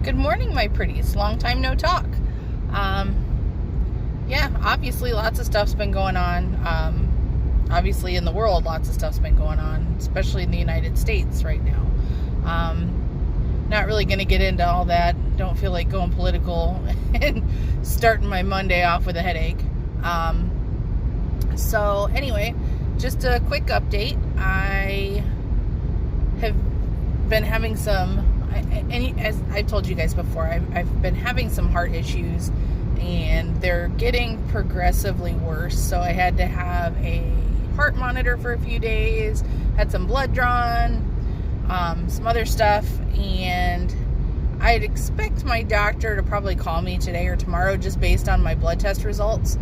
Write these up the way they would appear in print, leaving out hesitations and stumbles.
Good morning, my pretties. Long time no talk. Yeah, obviously lots of stuff's been going on. Obviously in the world, lots of stuff's been going on, especially in the United States right now. Not really going to get into all that. Don't feel like going political and starting my Monday off with a headache. So anyway, just a quick update. I have been having as I've told you guys before, I've been having some heart issues, and they're getting progressively worse. So I had to have a heart monitor for a few days, had some blood drawn, some other stuff, and I'd expect my doctor to probably call me today or tomorrow just based on my blood test results.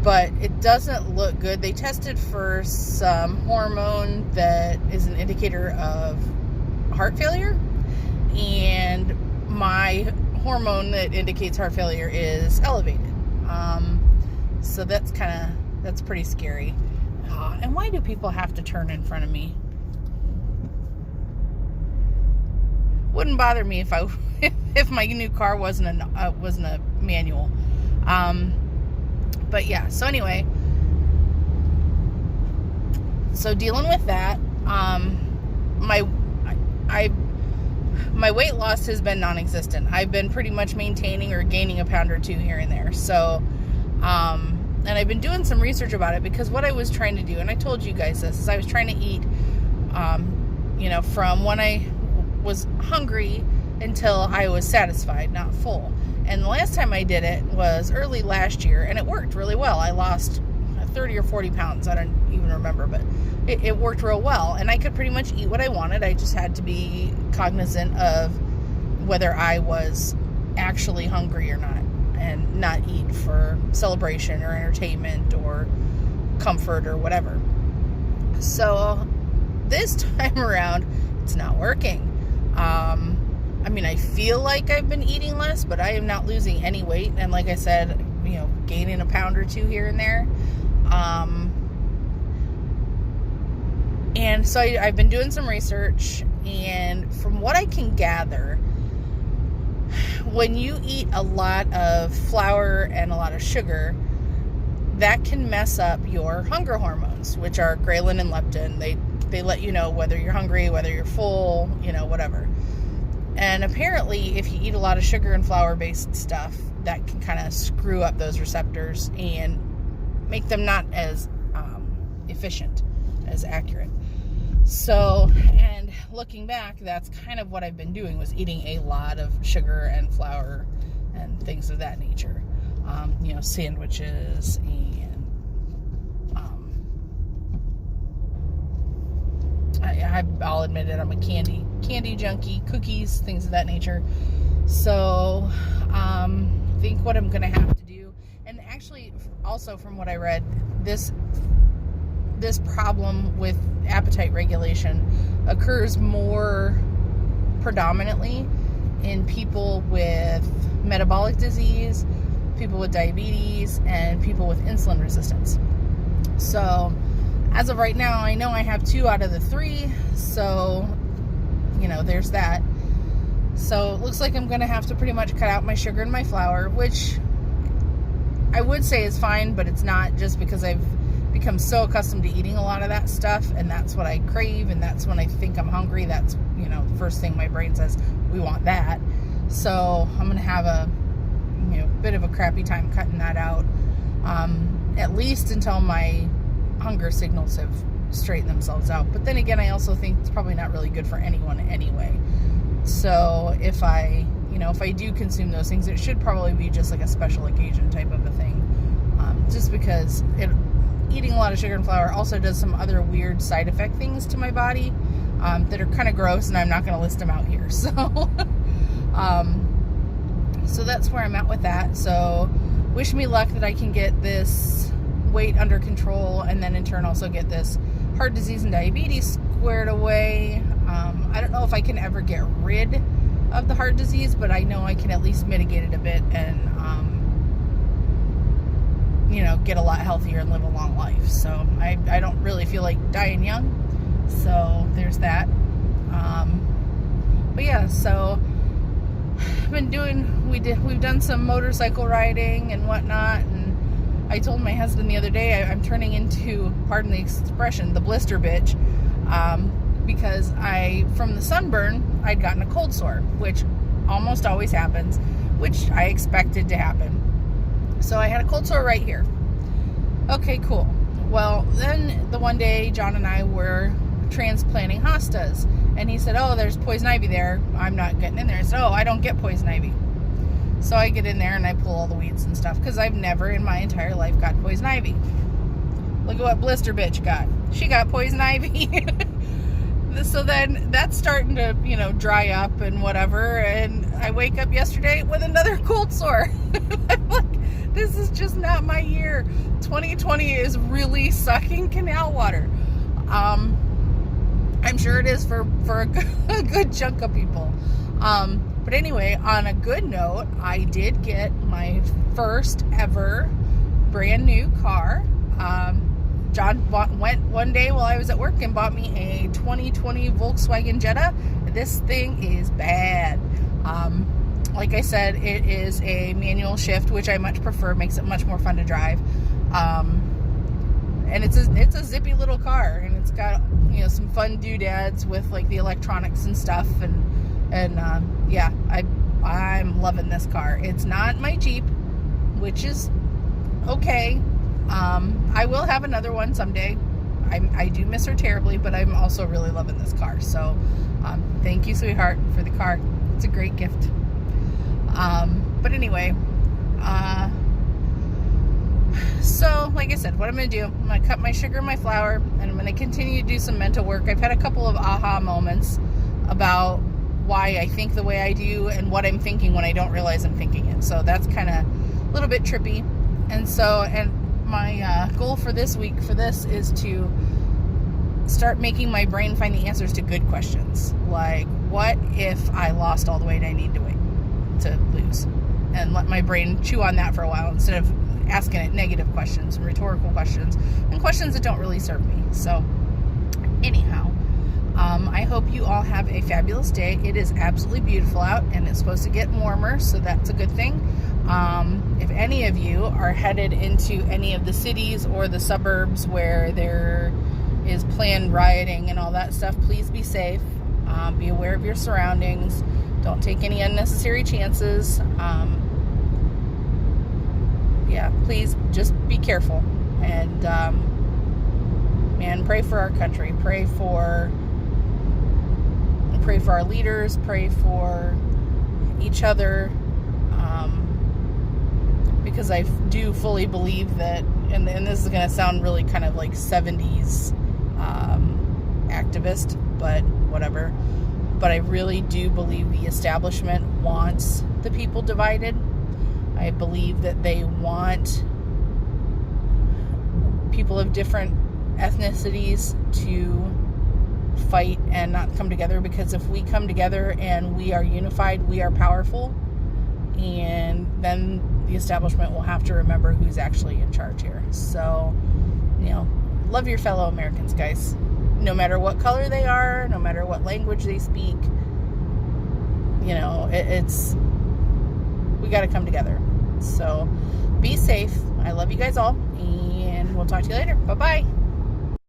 But it doesn't look good. They tested for some hormone that is an indicator of heart failure, and my hormone that indicates heart failure is elevated. So that's pretty scary. And why do people have to turn in front of me? Wouldn't bother me if my new car wasn't a manual. But yeah, so anyway, so dealing with that, my weight loss has been non-existent. I've been pretty much maintaining or gaining a pound or two here and there. So, and I've been doing some research about it, because what I was trying to do, and I told you guys this, is I was trying to eat, from when I was hungry until I was satisfied, not full. And the last time I did it was early last year, and it worked really well. I lost 30 or 40 pounds. I don't even remember, but it worked real well. And I could pretty much eat what I wanted. I just had to be cognizant of whether I was actually hungry or not, and not eat for celebration or entertainment or comfort or whatever. So this time around, it's not working. I feel like I've been eating less, but I am not losing any weight. And like I said, gaining a pound or two here and there. And so I've been doing some research, and from what I can gather, when you eat a lot of flour and a lot of sugar, that can mess up your hunger hormones, which are ghrelin and leptin. They let you know whether you're hungry, whether you're full, whatever. And apparently, if you eat a lot of sugar and flour-based stuff, that can kind of screw up those receptors and make them not as efficient, as accurate. So, and looking back, that's kind of what I've been doing, was eating a lot of sugar and flour and things of that nature. Sandwiches and I'll admit it, I'm a candy junkie, cookies, things of that nature. So, I think what I'm going to have to do, and actually also from what I read, this problem with appetite regulation occurs more predominantly in people with metabolic disease, people with diabetes, and people with insulin resistance. So, as of right now, I know I have 2 out of the 3, so, there's that. So, it looks like I'm going to have to pretty much cut out my sugar and my flour, which I would say is fine, but it's not, just because I've become so accustomed to eating a lot of that stuff, and that's what I crave, and that's when I think I'm hungry. That's, the first thing my brain says, we want that. So, I'm going to have a, bit of a crappy time cutting that out, at least until my hunger signals have straightened themselves out. But then again, I also think it's probably not really good for anyone anyway. So if I do consume those things, it should probably be just like a special occasion type of a thing. Just because eating a lot of sugar and flour also does some other weird side effect things to my body that are kind of gross, and I'm not going to list them out here. So, so that's where I'm at with that. So wish me luck that I can get this weight under control, and then in turn also get this heart disease and diabetes squared away. I don't know if I can ever get rid of the heart disease, but I know I can at least mitigate it a bit and get a lot healthier and live a long life. So I don't really feel like dying young, so there's that. But yeah, so we've done some motorcycle riding and whatnot, and I told my husband the other day I'm turning into, pardon the expression, the blister bitch, because from the sunburn, I'd gotten a cold sore, which almost always happens, which I expected to happen. So I had a cold sore right here. Okay, cool. Well, then the one day John and I were transplanting hostas, and he said, oh, there's poison ivy there. I'm not getting in there. I said, oh, I don't get poison ivy. So I get in there and I pull all the weeds and stuff, because I've never in my entire life got poison ivy. Look at what blister bitch got. She got poison ivy. So then that's starting to, dry up and whatever, and I wake up yesterday with another cold sore. I'm like, this is just not my year. 2020 is really sucking canal water. I'm sure it is for a good chunk of people. But anyway, on a good note, I did get my first ever brand new car. John went one day while I was at work and bought me a 2020 Volkswagen Jetta. This thing is bad. Like I said, it is a manual shift, which I much prefer. Makes it much more fun to drive. And it's a zippy little car, and it's got some fun doodads with like the electronics and stuff, and yeah, I'm loving this car. It's not my Jeep, which is okay. I will have another one someday. I do miss her terribly, but I'm also really loving this car. So thank you, sweetheart, for the car. It's a great gift. But anyway, so like I said, what I'm going to do, I'm going to cut my sugar and my flour, and I'm going to continue to do some mental work. I've had a couple of aha moments about why I think the way I do and what I'm thinking when I don't realize I'm thinking it. So that's kind of a little bit trippy. And my goal for this week for this is to start making my brain find the answers to good questions. Like, what if I lost all the weight I need to lose? And let my brain chew on that for a while instead of asking it negative questions and rhetorical questions and questions that don't really serve me. So anyhow, I hope you all have a fabulous day. It is absolutely beautiful out, and it's supposed to get warmer, so that's a good thing. If any of you are headed into any of the cities or the suburbs where there is planned rioting and all that stuff, please be safe. Be aware of your surroundings. Don't take any unnecessary chances. Yeah, please just be careful. And man, pray for our country. Pray for our leaders. Pray for each other. Because I do fully believe that, and this is going to sound really kind of like 70s activist, but whatever. But I really do believe the establishment wants the people divided. I believe that they want people of different ethnicities to fight and not come together, because if we come together and we are unified, we are powerful, and then the establishment will have to remember who's actually in charge here. So, love your fellow Americans, guys. No matter what color they are, no matter what language they speak, we got to come together. So be safe. I love you guys all, and we'll talk to you later. Bye-bye.